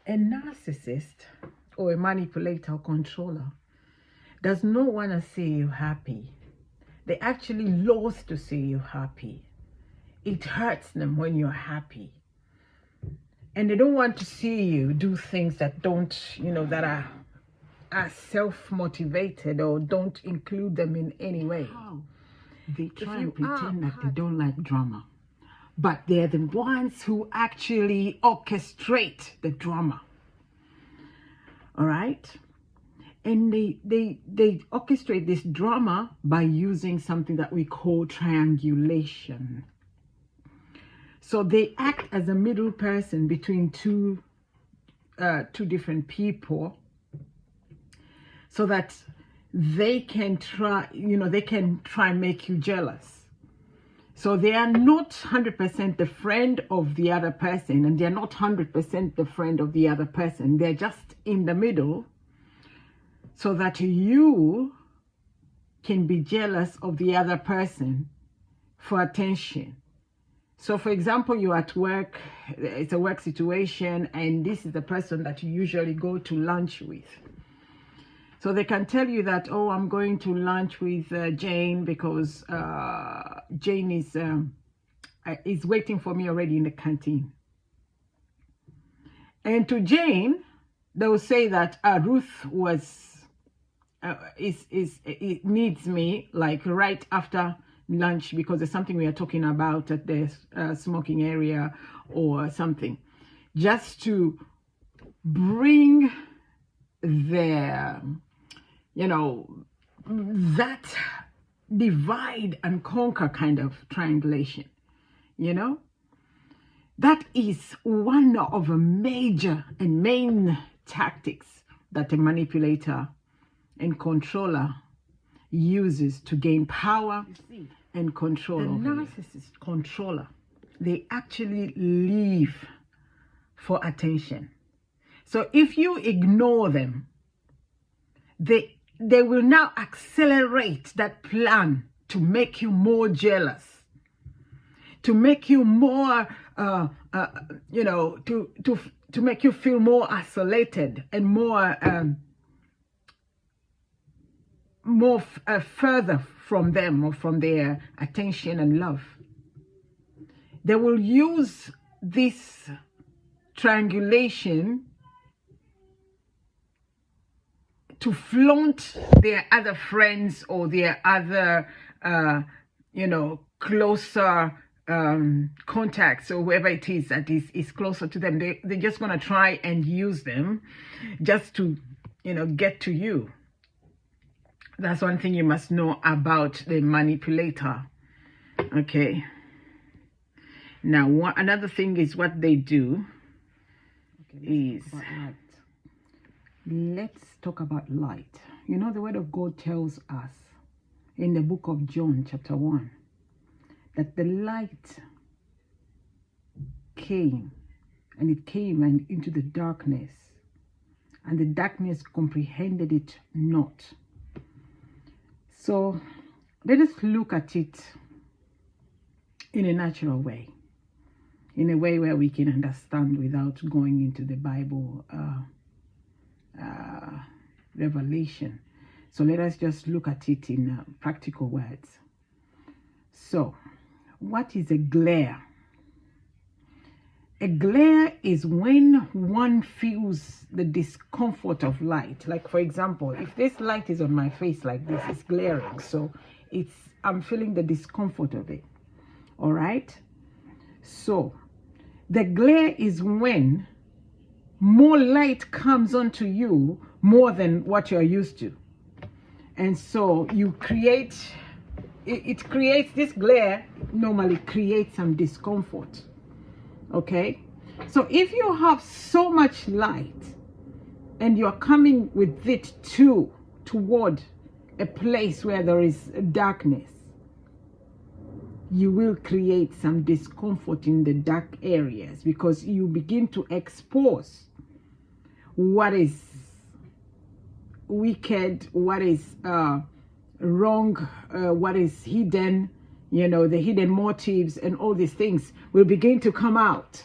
A narcissist or a manipulator or controller does not want to see you happy. They actually loathe to see you happy. It hurts them when you're happy. And they don't want to see you do things that don't, that are self-motivated or don't include them in any way. How? They try and pretend that they don't like drama. But they're the ones who actually orchestrate the drama. All right? And they orchestrate this drama by using something that we call triangulation. So they act as a middle person between two different people, so that they can try and make you jealous. So they are not 100% the friend of the other person, and they're not 100% the friend of the other person. They're just in the middle, so that you can be jealous of the other person for attention. So for example, you're at work, it's a work situation, and this is the person that you usually go to lunch with. So they can tell you that, oh, I'm going to lunch with Jane because Jane is waiting for me already in the canteen. And to Jane, they will say that Ruth it needs me like right after lunch because there's something we are talking about at the smoking area or something, just to bring their that divide and conquer kind of triangulation. That is one of the major and main tactics that a manipulator and controller uses to gain power and control. The narcissist controller, they actually live for attention. So if you ignore them, they will now accelerate that plan to make you more jealous, to make you more, to make you feel more isolated and more further from them or from their attention and love. They will use this triangulation to flaunt their other friends or their other, closer contacts or whoever it is that is closer to them. They're just going to try and use them just to, get to you. That's one thing you must know about the manipulator. Okay. Now, another thing is what they do is... Let's talk about light. The word of God tells us in the book of John chapter 1 that the light came, and it came and into the darkness, and the darkness comprehended it not. So let us look at it in a natural way, in a way where we can understand without going into the Bible revelation. So let us just look at it in practical words. So what is a glare? A glare is when one feels the discomfort of light. Like, for example, if this light is on my face like this, it's glaring, so I'm feeling the discomfort of it. All right? So the glare is when more light comes onto you more than what you're used to. And so you create, it creates, this glare normally creates some discomfort. Okay? So if you have so much light and you're coming with it toward a place where there is darkness, you will create some discomfort in the dark areas because you begin to expose what is wicked, what is wrong, what is hidden, the hidden motives and all these things will begin to come out.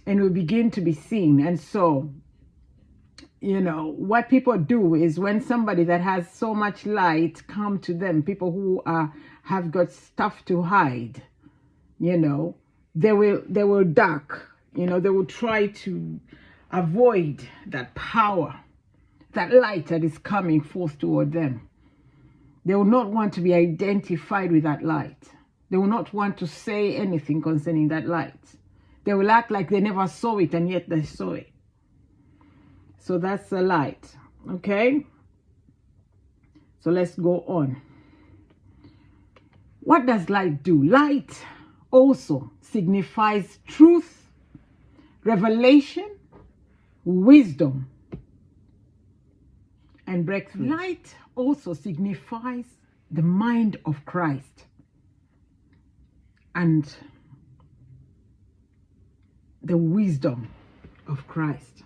and will begin to be seen. And so, you know, what people do is when somebody that has so much light come to them, people who have got stuff to hide, you know, they will duck, you know, they will try to avoid that power, that light that is coming forth toward them. They will not want to be identified with that light. They will not want to say anything concerning that light. They will act like they never saw it, and yet they saw it. So that's the light, okay? So let's go on. What does light do? Light also signifies truth, revelation, wisdom, and breakthrough. Light also signifies the mind of Christ and the wisdom of Christ.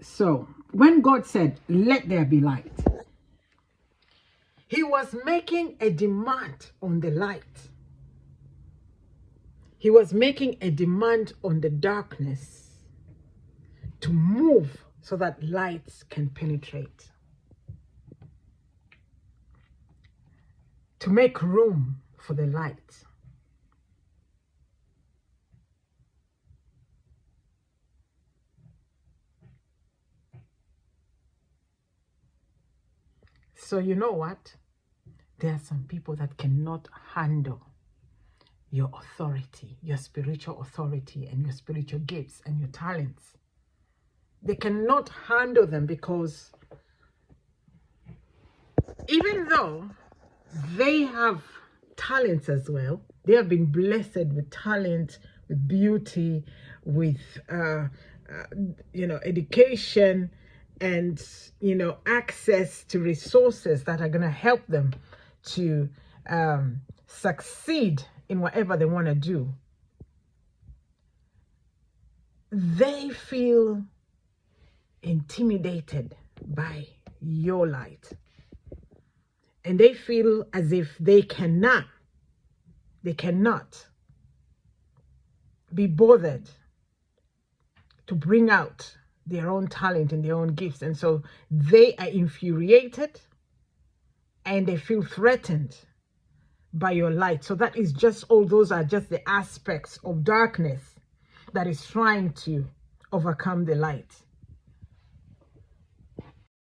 So, when God said, "Let there be light," he was making a demand on the light. He was making a demand on the darkness to move so that lights can penetrate, to make room for the light. So you know what? There are some people that cannot handle your authority, your spiritual authority, and your spiritual gifts and your talents. They cannot handle them because even though they have talents as well, they have been blessed with talent, with beauty, with education, and access to resources that are going to help them to succeed in whatever they want to do. They feel intimidated by your light, and they feel as if they cannot be bothered to bring out their own talent and their own gifts. And so they are infuriated and they feel threatened by your light. So that is just, all those are just the aspects of darkness that is trying to overcome the light.